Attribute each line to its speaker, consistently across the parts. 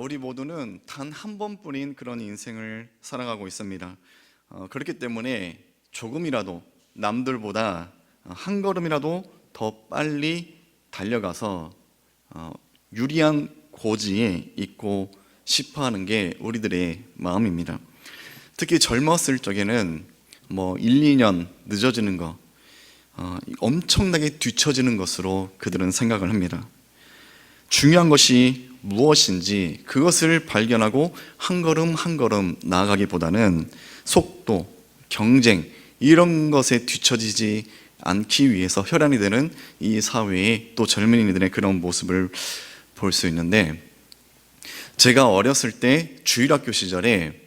Speaker 1: 우리 모두는 단 한 번뿐인 그런 인생을 살아가고 있습니다. 그렇기 때문에 조금이라도 남들보다 한 걸음이라도 더 빨리 달려가서 유리한 고지에 있고 싶어하는 게 우리들의 마음입니다. 특히 젊었을 적에는 1, 2년 늦어지는 거, 엄청나게 뒤처지는 것으로 그들은 생각을 합니다. 중요한 것이 무엇인지 그것을 발견하고 한 걸음 한 걸음 나아가기보다는 속도, 경쟁 이런 것에 뒤처지지 않기 위해서 혈안이 되는 이 사회의 또 젊은이들의 그런 모습을 볼 수 있는데, 제가 어렸을 때 주일학교 시절에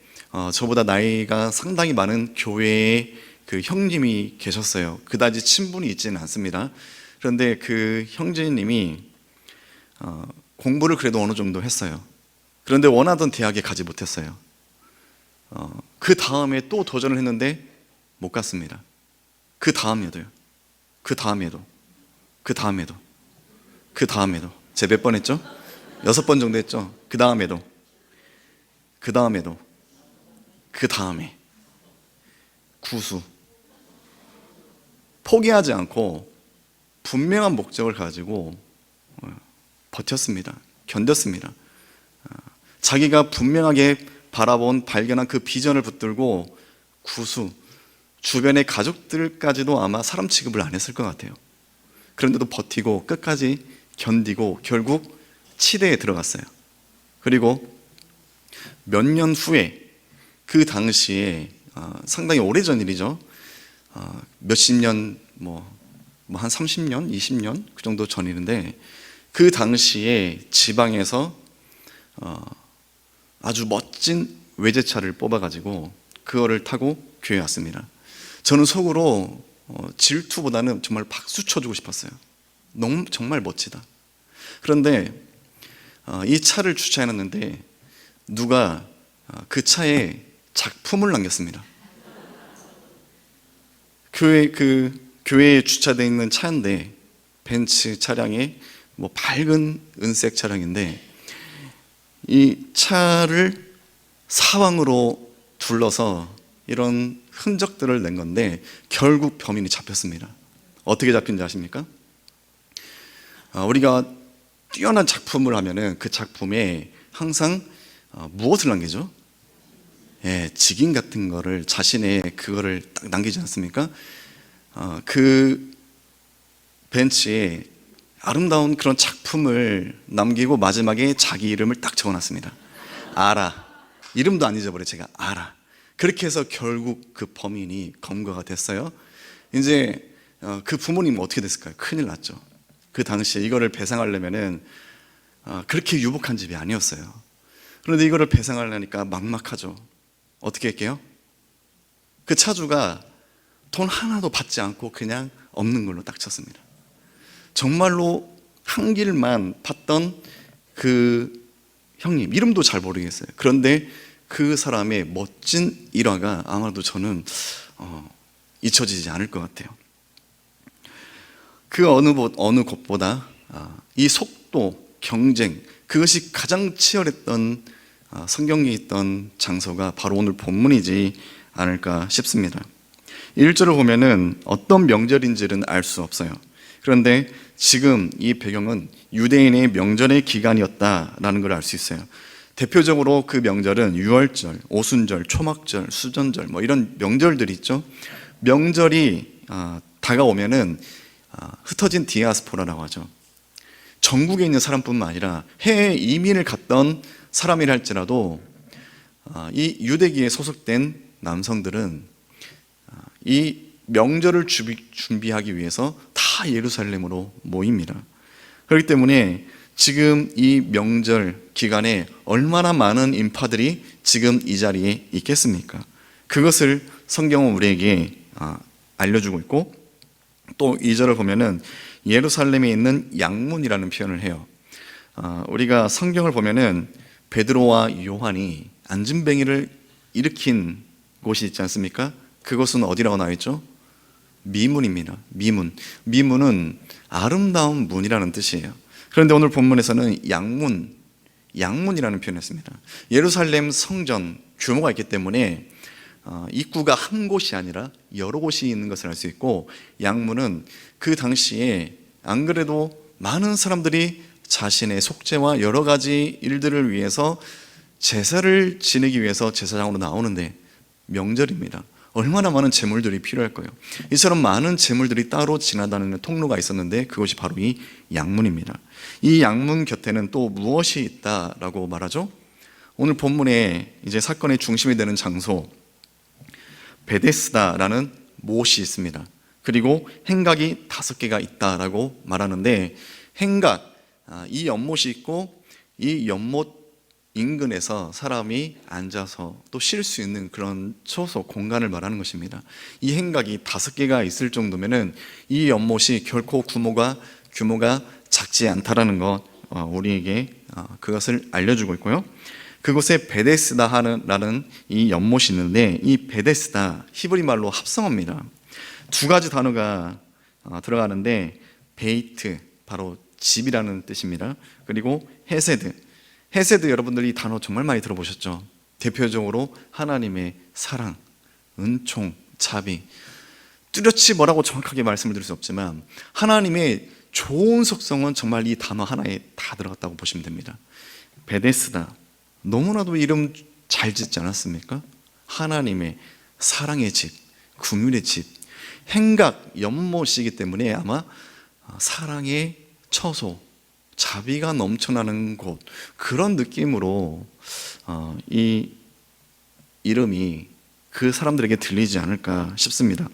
Speaker 1: 저보다 나이가 상당히 많은 교회에 그 형님이 계셨어요. 그다지 친분이 있지는 않습니다. 그런데 그 형제님이 공부를 그래도 어느 정도 했어요. 그런데 원하던 대학에 가지 못했어요. 그 다음에 또 도전을 했는데 못 갔습니다. 그 다음에도요. 그 다음에도. 그 다음에도. 그 다음에도. 제가 몇 번 했죠? 6번 정도 했죠? 그 다음에도. 그 다음에도. 그 다음에. 구수. 포기하지 않고 분명한 목적을 가지고 버텼습니다. 견뎠습니다. 자기가 분명하게 바라본 발견한 그 비전을 붙들고 구수, 주변의 가족들까지도 아마 사람 취급을 안 했을 것 같아요. 그런데도 버티고 끝까지 견디고 결국 치대에 들어갔어요. 그리고 몇 년 후에 그 당시에 상당히 오래전 일이죠. 몇십 년, 한 30년, 20년 그 정도 전 일인데, 그 당시에 지방에서 아주 멋진 외제차를 뽑아가지고 그거를 타고 교회에 왔습니다. 저는 속으로 질투보다는 정말 박수 쳐주고 싶었어요. 너무 정말 멋지다. 그런데 이 차를 주차해놨는데 누가 그 차에 작품을 남겼습니다. 교회에 주차되어 있는 차인데, 벤츠 차량에 밝은 은색 차량인데, 이 차를 사방으로 둘러서 이런 흔적들을 낸 건데 결국 범인이 잡혔습니다. 어떻게 잡힌지 아십니까? 우리가 뛰어난 작품을 하면은 그 작품에 항상 무엇을 남기죠? 직인 같은 거를, 자신의 그거를 딱 남기지 않습니까? 그 벤츠에 아름다운 그런 작품을 남기고 마지막에 자기 이름을 딱 적어놨습니다. 알아. 이름도 안 잊어버려. 제가 알아. 그렇게 해서 결국 그 범인이 검거가 됐어요. 이제 그 부모님은 어떻게 됐을까요? 큰일 났죠. 그 당시에 이거를 배상하려면은 그렇게 유복한 집이 아니었어요. 그런데 이거를 배상하려니까 막막하죠. 어떻게 할게요? 그 차주가 돈 하나도 받지 않고 그냥 없는 걸로 딱 쳤습니다. 정말로 한 길만 팠던 그 형님, 이름도 잘 모르겠어요. 그런데 그 사람의 멋진 일화가 아마도 저는 잊혀지지 않을 것 같아요. 그 어느 것보다 이 속도, 경쟁, 그것이 가장 치열했던 성경에 있던 장소가 바로 오늘 본문이지 않을까 싶습니다. 1절을 보면은 어떤 명절인지는 알 수 없어요. 그런데 지금 이 배경은 유대인의 명절의 기간이었다라는 걸 알 수 있어요. 대표적으로 그 명절은 유월절, 오순절, 초막절, 수전절 이런 명절들이 있죠. 명절이 다가오면은 흩어진 디아스포라라고 하죠. 전국에 있는 사람뿐만 아니라 해외 이민을 갔던 사람이라 할지라도 이 유대기에 소속된 남성들은 이 명절을 준비하기 위해서 다 예루살렘으로 모입니다. 그렇기 때문에 지금 이 명절 기간에 얼마나 많은 인파들이 지금 이 자리에 있겠습니까? 그것을 성경은 우리에게 알려주고 있고, 또 2절을 보면은 예루살렘에 있는 양문이라는 표현을 해요. 우리가 성경을 보면은 베드로와 요한이 안진뱅이를 일으킨 곳이 있지 않습니까? 그곳은 어디라고 나와 있죠? 미문입니다. 미문은 아름다운 문이라는 뜻이에요. 그런데 오늘 본문에서는 양문, 양문이라는 표현을 했습니다. 예루살렘 성전 규모가 있기 때문에 입구가 한 곳이 아니라 여러 곳이 있는 것을 알 수 있고, 양문은 그 당시에 안 그래도 많은 사람들이 자신의 속죄와 여러 가지 일들을 위해서 제사를 지내기 위해서 제사장으로 나오는데, 명절입니다. 얼마나 많은 제물들이 필요할 거예요. 이처럼 많은 제물들이 따로 지나다니는 통로가 있었는데 그것이 바로 이 양문입니다. 이 양문 곁에는 또 무엇이 있다라고 말하죠? 오늘 본문에 이제 사건의 중심이 되는 장소, 베데스다라는 못이 있습니다. 그리고 행각이 5개가 있다라고 말하는데, 행각, 이 연못이 있고 이 연못 인근에서 사람이 앉아서 또 쉴 수 있는 그런 초소, 공간을 말하는 것입니다. 이 행각이 5개가 있을 정도면은 이 연못이 결코 규모가 작지 않다라는 것, 우리에게 그것을 알려주고 있고요. 그곳에 베데스다라는 이 연못이 있는데, 이 베데스다 히브리 말로 합성어입니다. 2가지 단어가 들어가는데, 베이트, 바로 집이라는 뜻입니다. 그리고 헤세드, 여러분들이 이 단어 정말 많이 들어보셨죠? 대표적으로 하나님의 사랑, 은총, 자비. 뚜렷이 뭐라고 정확하게 말씀을 드릴 수 없지만 하나님의 좋은 속성은 정말 이 단어 하나에 다 들어갔다고 보시면 됩니다. 베데스다, 너무나도 이름 잘 짓지 않았습니까? 하나님의 사랑의 집, 긍휼의 집. 행각, 연못이기 때문에 아마 사랑의 처소, 자비가 넘쳐나는 곳, 그런 느낌으로 이 이름이 그 사람들에게 들리지 않을까 싶습니다.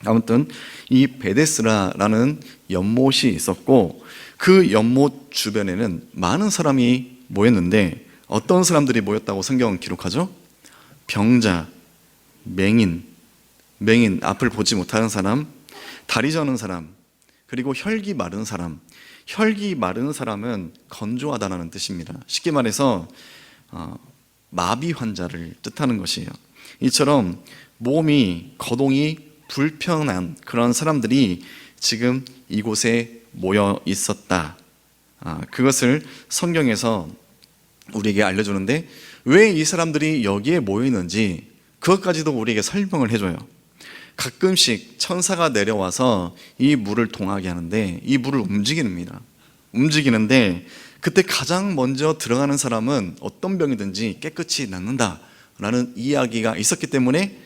Speaker 1: 아무튼 이 베데스라라는 연못이 있었고, 그 연못 주변에는 많은 사람이 모였는데, 어떤 사람들이 모였다고 성경은 기록하죠? 병자, 맹인, 앞을 보지 못하는 사람, 다리 저는 사람, 그리고 혈기 마른 사람. 혈기 마른 사람은 건조하다는 뜻입니다. 쉽게 말해서 마비 환자를 뜻하는 것이에요. 이처럼 몸이, 거동이 불편한 그런 사람들이 지금 이곳에 모여 있었다. 그것을 성경에서 우리에게 알려주는데, 왜 이 사람들이 여기에 모여 있는지 그것까지도 우리에게 설명을 해줘요. 가끔씩 천사가 내려와서 이 물을 동하게 하는데, 이 물을 움직이는데 그때 가장 먼저 들어가는 사람은 어떤 병이든지 깨끗이 낫는다라는 이야기가 있었기 때문에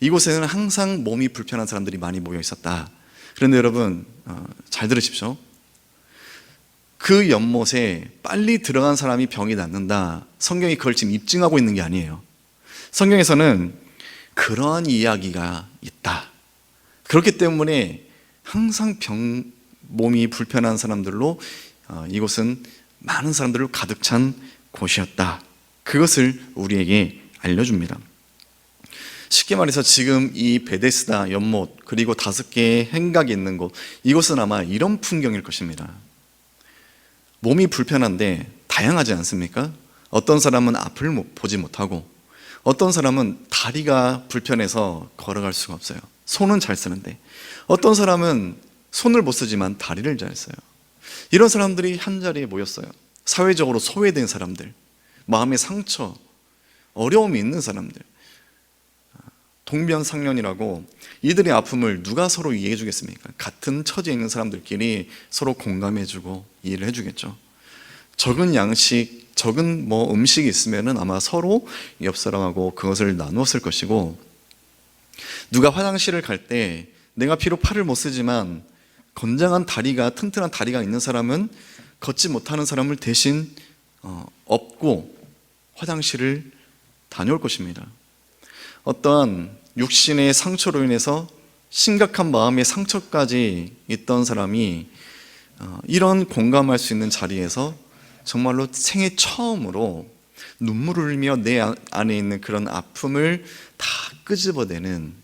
Speaker 1: 이곳에는 항상 몸이 불편한 사람들이 많이 모여 있었다. 그런데 여러분, 잘 들으십시오. 그 연못에 빨리 들어간 사람이 병이 낫는다, 성경이 그걸 지금 입증하고 있는 게 아니에요. 성경에서는 그러한 이야기가 있다. 그렇기 때문에 항상 몸이 불편한 사람들로 이곳은 많은 사람들로 가득 찬 곳이었다. 그것을 우리에게 알려줍니다. 쉽게 말해서 지금 이 베데스다 연못, 그리고 5개의 행각이 있는 곳, 이곳은 아마 이런 풍경일 것입니다. 몸이 불편한데 다양하지 않습니까? 어떤 사람은 앞을 보지 못하고, 어떤 사람은 다리가 불편해서 걸어갈 수가 없어요. 손은 잘 쓰는데, 어떤 사람은 손을 못 쓰지만 다리를 잘 써요. 이런 사람들이 한자리에 모였어요. 사회적으로 소외된 사람들, 마음의 상처, 어려움이 있는 사람들, 동변상련이라고, 이들의 아픔을 누가 서로 이해해 주겠습니까? 같은 처지에 있는 사람들끼리 서로 공감해주고 이해를 해주겠죠. 적은 양식, 적은 음식이 있으면은 아마 서로 옆 사람하고 그것을 나누었을 것이고, 누가 화장실을 갈 때 내가 비록 팔을 못 쓰지만 건장한 다리가, 튼튼한 다리가 있는 사람은 걷지 못하는 사람을 대신 업고 화장실을 다녀올 것입니다. 어떠한 육신의 상처로 인해서 심각한 마음의 상처까지 있던 사람이 이런 공감할 수 있는 자리에서 정말로 생애 처음으로 눈물을 흘리며 내 안에 있는 그런 아픔을 다 끄집어내는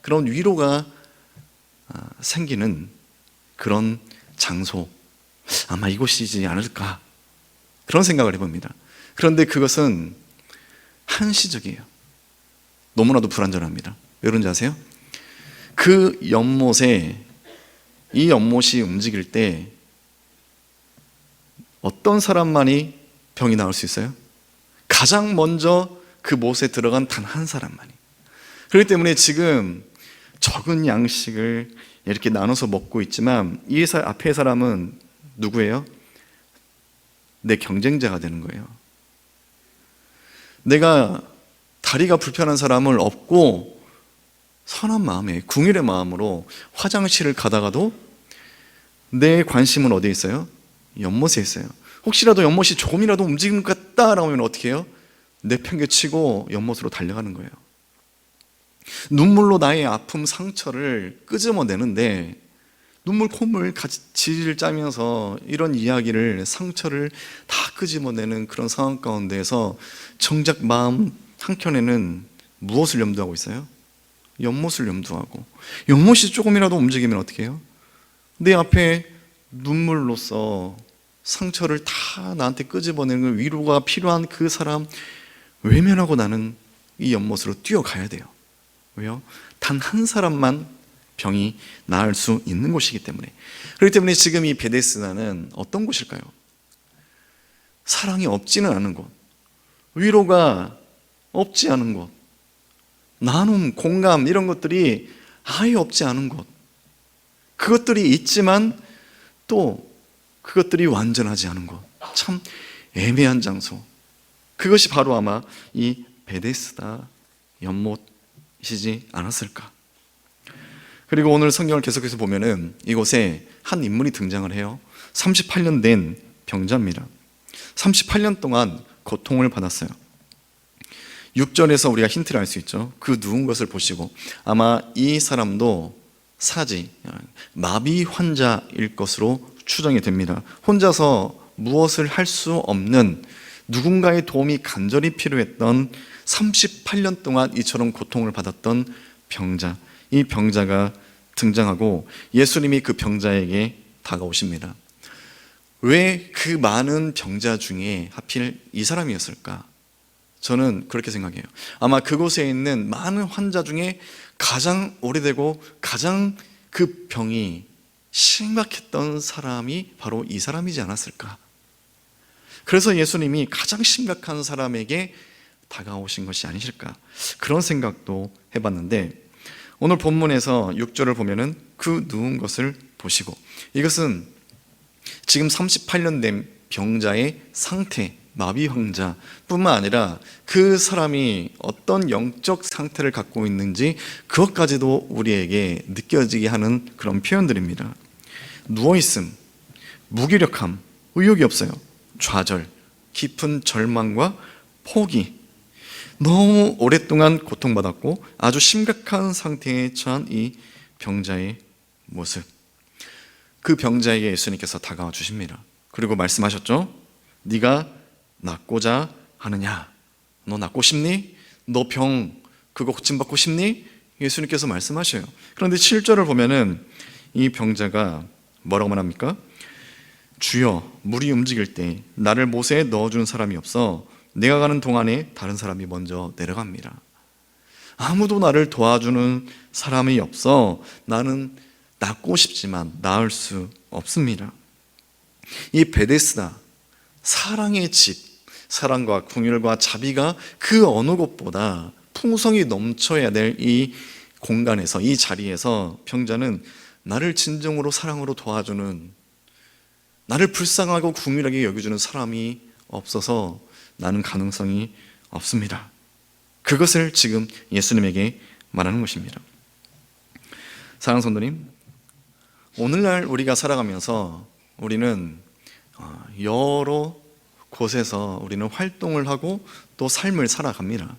Speaker 1: 그런 위로가 생기는 그런 장소, 아마 이곳이지 않을까, 그런 생각을 해봅니다. 그런데 그것은 한시적이에요. 너무나도 불완전합니다. 왜 그런지 아세요? 그 연못에, 이 연못이 움직일 때 어떤 사람만이 병이 나을 수 있어요? 가장 먼저 그못에 들어간 단 한 사람만이. 그렇기 때문에 지금 적은 양식을 이렇게 나눠서 먹고 있지만 이 앞에 사람은 누구예요? 내 경쟁자가 되는 거예요. 내가 다리가 불편한 사람을 업고 선한 마음에, 궁일의 마음으로 화장실을 가다가도 내 관심은 어디에 있어요? 연못에 있어요. 혹시라도 연못이 조금이라도 움직이는 것 같다라고 하면 어떻게 해요? 내팽개치고 연못으로 달려가는 거예요. 눈물로 나의 아픔, 상처를 끄집어내는데 눈물, 콧물 같이 짜면서 이런 이야기를, 상처를 다 끄집어내는 그런 상황 가운데에서 정작 마음 한켠에는 무엇을 염두하고 있어요? 연못을 염두하고, 연못이 조금이라도 움직이면 어떻게 해요? 내 앞에 눈물로써 상처를 다 나한테 끄집어내는 위로가 필요한 그 사람 외면하고 나는 이 연못으로 뛰어가야 돼요. 왜요? 단 한 사람만 병이 나을 수 있는 곳이기 때문에. 그렇기 때문에 지금 이 베데스다는 어떤 곳일까요? 사랑이 없지는 않은 곳, 위로가 없지 않은 곳, 나눔, 공감 이런 것들이 아예 없지 않은 곳, 그것들이 있지만 또 그것들이 완전하지 않은 곳, 참 애매한 장소, 그것이 바로 아마 이 베데스다 연못이지 않았을까. 그리고 오늘 성경을 계속해서 보면은 이곳에 한 인물이 등장을 해요. 38년 된 병자입니다. 38년 동안 고통을 받았어요. 6절에서 우리가 힌트를 알 수 있죠. 그 누운 것을 보시고 아마 이 사람도 사지, 마비 환자일 것으로 추정이 됩니다. 혼자서 무엇을 할 수 없는, 누군가의 도움이 간절히 필요했던 38년 동안 이처럼 고통을 받았던 병자, 이 병자가 등장하고 예수님이 그 병자에게 다가오십니다. 왜 그 많은 병자 중에 하필 이 사람이었을까? 저는 그렇게 생각해요. 아마 그곳에 있는 많은 환자 중에 가장 오래되고 가장 그 병이 심각했던 사람이 바로 이 사람이지 않았을까? 그래서 예수님이 가장 심각한 사람에게 다가오신 것이 아니실까? 그런 생각도 해봤는데 오늘 본문에서 6절을 보면은 그 누운 것을 보시고, 이것은 지금 38년 된 병자의 상태, 마비 환자뿐만 아니라 그 사람이 어떤 영적 상태를 갖고 있는지 그것까지도 우리에게 느껴지게 하는 그런 표현들입니다. 누워있음, 무기력함, 의욕이 없어요. 좌절, 깊은 절망과 포기, 너무 오랫동안 고통받았고 아주 심각한 상태에 처한 이 병자의 모습, 그 병자에게 예수님께서 다가와 주십니다. 그리고 말씀하셨죠? 네가 낫고자 하느냐? 너 낫고 싶니? 너 병 그거 고침받고 싶니? 예수님께서 말씀하셔요. 그런데 7절을 보면은 이 병자가 뭐라고 말합니까? 주여, 물이 움직일 때 나를 못에 넣어주는 사람이 없어 내가 가는 동안에 다른 사람이 먼저 내려갑니다. 아무도 나를 도와주는 사람이 없어 나는 낫고 싶지만 나을 수 없습니다. 이 베데스다, 사랑의 집, 사랑과 긍휼과 자비가 그 어느 곳보다 풍성이 넘쳐야 될 이 공간에서, 이 자리에서 병자는 나를 진정으로 사랑으로 도와주는, 나를 불쌍하고 긍휼하게 여겨주는 사람이 없어서 나는 가능성이 없습니다. 그것을 지금 예수님에게 말하는 것입니다. 사랑하는 성도님, 오늘날 우리가 살아가면서 우리는 여러 곳에서 우리는 활동을 하고 또 삶을 살아갑니다.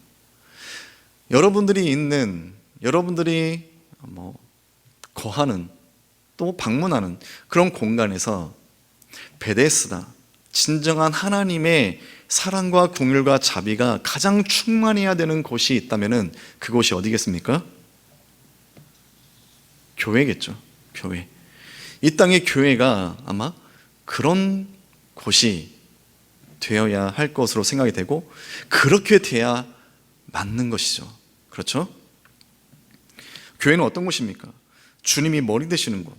Speaker 1: 여러분들이 있는, 여러분들이 거하는, 또 방문하는 그런 공간에서 베데스다, 진정한 하나님의 사랑과 긍휼과 자비가 가장 충만해야 되는 곳이 있다면 그곳이 어디겠습니까? 교회겠죠. 교회. 이 땅의 교회가 아마 그런 곳이 되어야 할 것으로 생각이 되고 그렇게 돼야 맞는 것이죠. 그렇죠? 교회는 어떤 곳입니까? 주님이 머리 되시는 곳,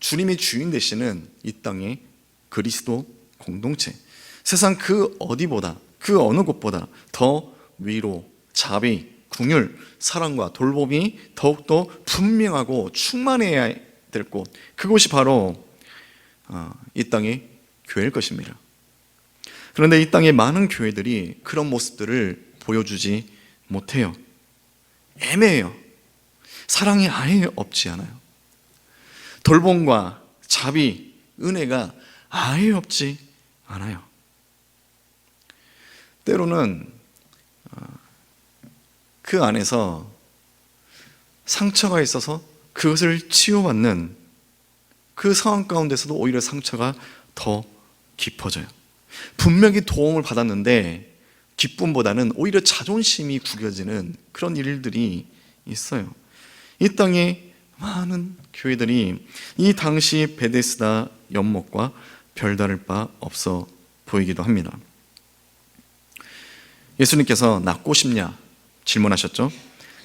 Speaker 1: 주님이 주인 되시는 이 땅의 그리스도 공동체, 세상 그 어디보다, 그 어느 곳보다 더 위로, 자비, 긍휼, 사랑과 돌봄이 더욱더 분명하고 충만해야 될 곳, 그곳이 바로 이 땅의 교회일 것입니다. 그런데 이 땅의 많은 교회들이 그런 모습들을 보여주지 못해요. 애매해요. 사랑이 아예 없지 않아요. 돌봄과 자비, 은혜가 아예 없지 않아요. 때로는 그 안에서 상처가 있어서 그것을 치유받는 그 상황 가운데서도 오히려 상처가 더 깊어져요. 분명히 도움을 받았는데 기쁨보다는 오히려 자존심이 구겨지는 그런 일들이 있어요. 이 땅에 많은 교회들이 이 당시 베데스다 연못과 별다를 바 없어 보이기도 합니다. 예수님께서 낫고 싶냐 질문하셨죠?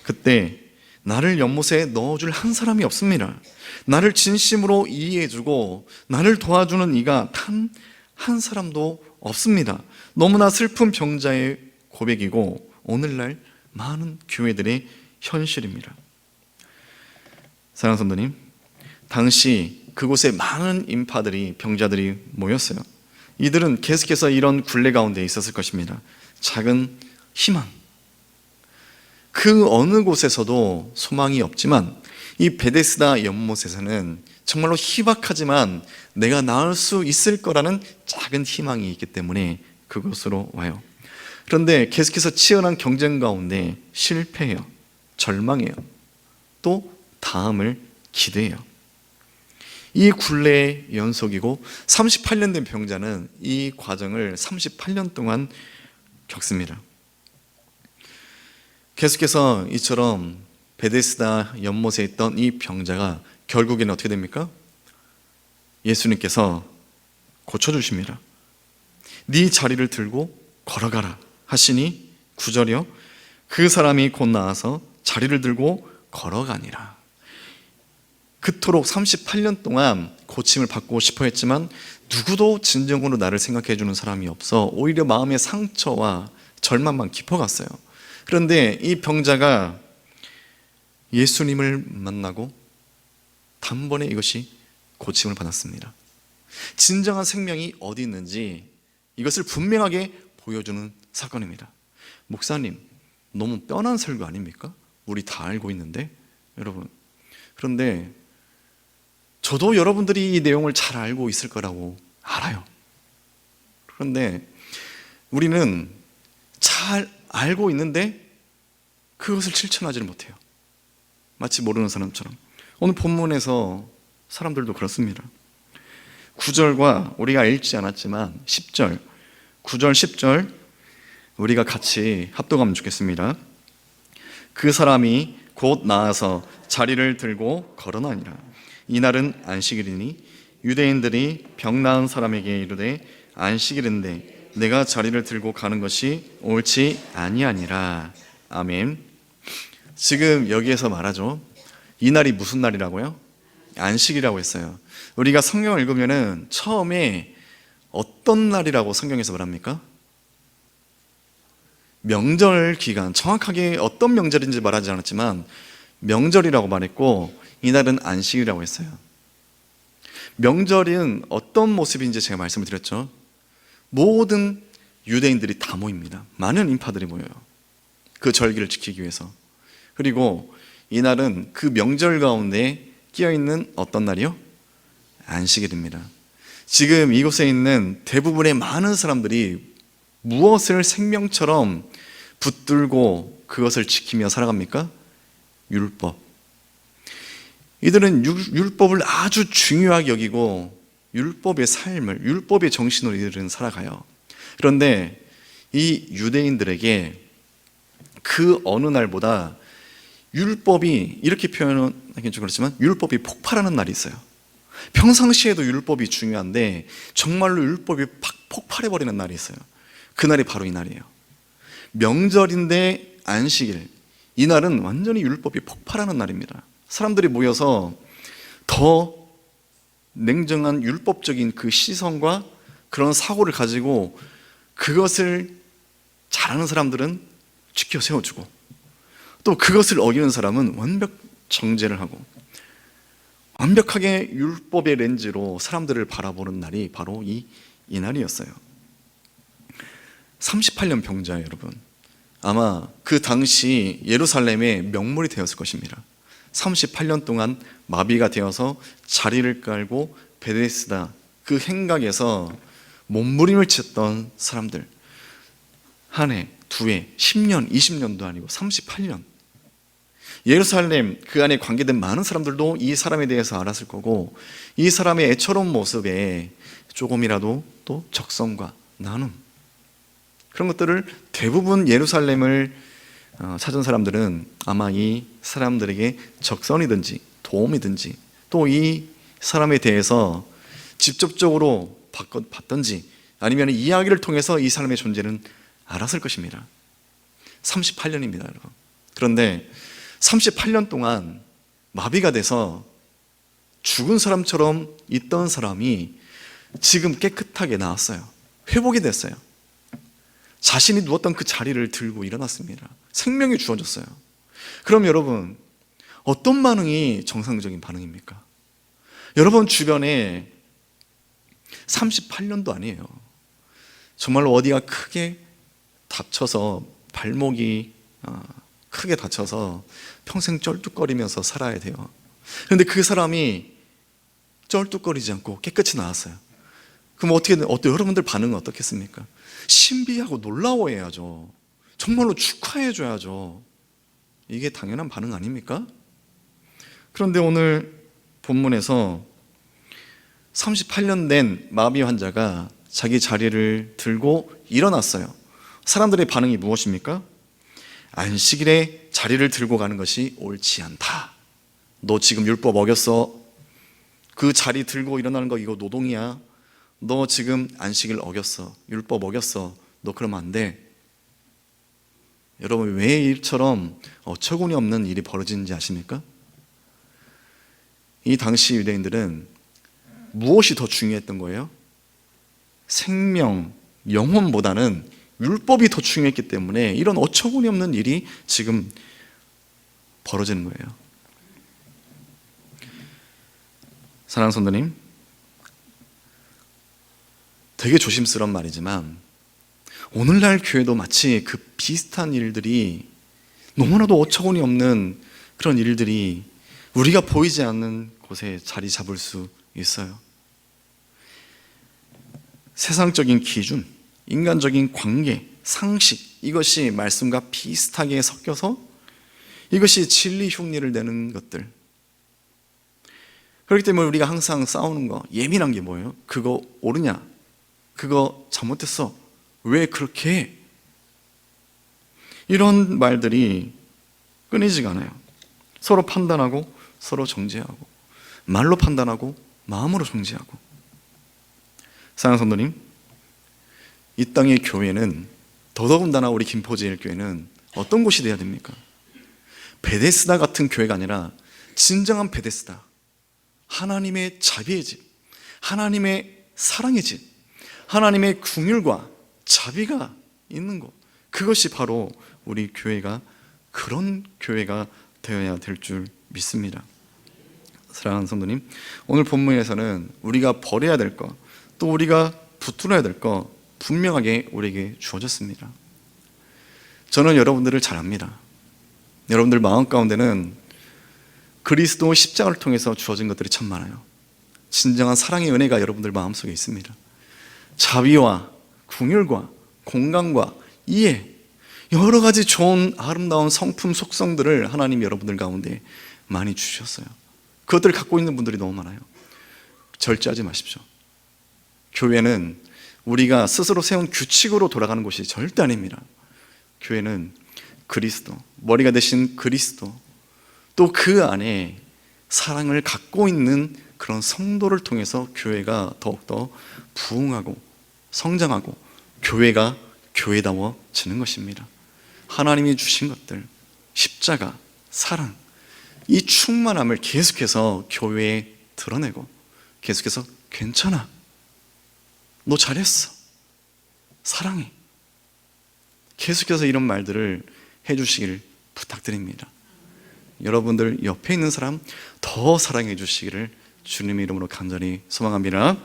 Speaker 1: 그때 나를 연못에 넣어줄 한 사람이 없습니다. 나를 진심으로 이해해주고 나를 도와주는 이가 단 한 사람도 없습니다. 너무나 슬픈 병자의 고백이고 오늘날 많은 교회들의 현실입니다. 사랑하는 성도님, 당시 그곳에 많은 인파들이, 병자들이 모였어요. 이들은 계속해서 이런 굴레 가운데 있었을 것입니다. 작은 희망, 그 어느 곳에서도 소망이 없지만 이 베데스다 연못에서는 정말로 희박하지만 내가 나을 수 있을 거라는 작은 희망이 있기 때문에 그곳으로 와요. 그런데 계속해서 치열한 경쟁 가운데 실패해요. 절망해요. 또 다음을 기대해요. 이 굴레의 연속이고 38년 된 병자는 이 과정을 38년 동안 겪습니다. 계속해서 이처럼 베데스다 연못에 있던 이 병자가 결국에는 어떻게 됩니까? 예수님께서 고쳐주십니다. 네 자리를 들고 걸어가라 하시니 9절이요, 그 사람이 곧 나아서 자리를 들고 걸어가니라. 그토록 38년 동안 고침을 받고 싶어 했지만 누구도 진정으로 나를 생각해 주는 사람이 없어 오히려 마음의 상처와 절망만 깊어갔어요. 그런데 이 병자가 예수님을 만나고 단번에 이것이 고침을 받았습니다. 진정한 생명이 어디 있는지 이것을 분명하게 보여주는 사건입니다. 목사님, 너무 뻔한 설교 아닙니까? 우리 다 알고 있는데 여러분. 그런데 저도 여러분들이 이 내용을 잘 알고 있을 거라고 알아요. 그런데 우리는 잘 알고 있는데 그것을 실천하지를 못해요. 마치 모르는 사람처럼. 오늘 본문에서 사람들도 그렇습니다. 9절과 우리가 읽지 않았지만 10절, 9절, 10절 우리가 같이 합독하면 좋겠습니다. 그 사람이 곧 나아서 자리를 들고 걸어나니라. 이날은 안식일이니 유대인들이 병 나은 사람에게 이르되 안식일인데 내가 자리를 들고 가는 것이 옳지 아니하니라. 아멘. 지금 여기에서 말하죠. 이날이 무슨 날이라고요? 안식이라고 했어요. 우리가 성경을 읽으면은 처음에 어떤 날이라고 성경에서 말합니까? 명절 기간, 정확하게 어떤 명절인지 말하지 않았지만 명절이라고 말했고 이날은 안식이라고 했어요. 명절은 어떤 모습인지 제가 말씀을 드렸죠. 모든 유대인들이 다 모입니다. 많은 인파들이 모여요. 그 절기를 지키기 위해서. 그리고 이날은 그 명절 가운데 끼어있는 어떤 날이요? 안식일입니다. 지금 이곳에 있는 대부분의 많은 사람들이 무엇을 생명처럼 붙들고 그것을 지키며 살아갑니까? 율법. 이들은 율법을 아주 중요하게 여기고 율법의 삶을, 율법의 정신으로 이들은 살아가요. 그런데 이 유대인들에게 그 어느 날보다 율법이, 이렇게 표현하기는 좀 그렇지만 율법이 폭발하는 날이 있어요. 평상시에도 율법이 중요한데 정말로 율법이 폭발해버리는 날이 있어요. 그날이 바로 이 날이에요. 명절인데 안식일, 이날은 완전히 율법이 폭발하는 날입니다. 사람들이 모여서 더 냉정한 율법적인 그 시선과 그런 사고를 가지고 그것을 잘하는 사람들은 지켜 세워주고, 또 그것을 어기는 사람은 완벽 정죄를 하고, 완벽하게 율법의 렌즈로 사람들을 바라보는 날이 바로 이 날이었어요. 38년 병자예요, 여러분. 아마 그 당시 예루살렘의 명물이 되었을 것입니다. 38년 동안 마비가 되어서 자리를 깔고 베데스다 그 행각에서 몸부림을 쳤던 사람들, 한 해, 두 해, 10년, 20년도 아니고 38년. 예루살렘 그 안에 관계된 많은 사람들도 이 사람에 대해서 알았을 거고, 이 사람의 애처로운 모습에 조금이라도 또 적성과 나눔, 그런 것들을 대부분 예루살렘을 찾은 사람들은 아마 이 사람들에게 적선이든지 도움이든지 또 이 사람에 대해서 직접적으로 받든지 아니면 이야기를 통해서 이 사람의 존재는 알았을 것입니다. 38년입니다, 여러분. 그런데 38년 동안 마비가 돼서 죽은 사람처럼 있던 사람이 지금 깨끗하게 나왔어요. 회복이 됐어요. 자신이 누웠던 그 자리를 들고 일어났습니다. 생명이 주어졌어요. 그럼 여러분, 어떤 반응이 정상적인 반응입니까? 여러분 주변에 38년도 아니에요. 정말로 어디가 크게 다쳐서 발목이 크게 다쳐서 평생 쩔뚝거리면서 살아야 돼요. 그런데 그 사람이 쩔뚝거리지 않고 깨끗이 나았어요. 그럼 여러분들 반응은 어떻겠습니까? 신비하고 놀라워해야죠. 정말로 축하해줘야죠. 이게 당연한 반응 아닙니까? 그런데 오늘 본문에서 38년 된 마비 환자가 자기 자리를 들고 일어났어요. 사람들의 반응이 무엇입니까? 안식일에 자리를 들고 가는 것이 옳지 않다. 너 지금 율법 어겼어. 그 자리 들고 일어나는 거 이거 노동이야. 너 지금 안식일 어겼어. 율법 어겼어. 너 그러면 안 돼. 여러분, 왜 이처럼 어처구니 없는 일이 벌어지는지 아십니까? 이 당시 유대인들은 무엇이 더 중요했던 거예요? 생명, 영혼보다는 율법이 더 중요했기 때문에 이런 어처구니 없는 일이 지금 벌어지는 거예요. 사랑하는 성도님, 되게 조심스러운 말이지만 오늘날 교회도 마치 그 비슷한 일들이, 너무나도 어처구니 없는 그런 일들이 우리가 보이지 않는 곳에 자리 잡을 수 있어요. 세상적인 기준, 인간적인 관계, 상식, 이것이 말씀과 비슷하게 섞여서 이것이 진리 흉내를 내는 것들. 그렇기 때문에 우리가 항상 싸우는 거, 예민한 게 뭐예요? 그거 옳으냐? 그거 잘못했어. 왜 그렇게 해? 이런 말들이 끊이지가 않아요. 서로 판단하고 서로 정죄하고, 말로 판단하고 마음으로 정죄하고. 사랑하는 성도님, 이 땅의 교회는, 더더군다나 우리 김포제일교회는 어떤 곳이 되어야 됩니까? 베데스다 같은 교회가 아니라 진정한 베데스다, 하나님의 자비의 집, 하나님의 사랑의 집, 하나님의 긍휼과 자비가 있는 곳, 그것이 바로 우리 교회가, 그런 교회가 되어야 될 줄 믿습니다. 사랑하는 성도님, 오늘 본문에서는 우리가 버려야 될 것, 또 우리가 붙들어야 될 것 분명하게 우리에게 주어졌습니다. 저는 여러분들을 잘 압니다. 여러분들 마음 가운데는 그리스도 십자가를 통해서 주어진 것들이 참 많아요. 진정한 사랑의 은혜가 여러분들 마음속에 있습니다. 자비와 긍휼과 공감과 이해, 여러 가지 좋은 아름다운 성품 속성들을 하나님이 여러분들 가운데 많이 주셨어요. 그것들을 갖고 있는 분들이 너무 많아요. 절제하지 마십시오. 교회는 우리가 스스로 세운 규칙으로 돌아가는 곳이 절대 아닙니다. 교회는 그리스도, 머리가 되신 그리스도, 또 그 안에 사랑을 갖고 있는 그런 성도를 통해서 교회가 더욱더 부흥하고 성장하고 교회가 교회다워지는 것입니다. 하나님이 주신 것들, 십자가, 사랑, 이 충만함을 계속해서 교회에 드러내고, 계속해서 괜찮아, 너 잘했어, 사랑해. 계속해서 이런 말들을 해주시길 부탁드립니다. 여러분들 옆에 있는 사람 더 사랑해 주시기를 주님의 이름으로 간절히 소망합니다.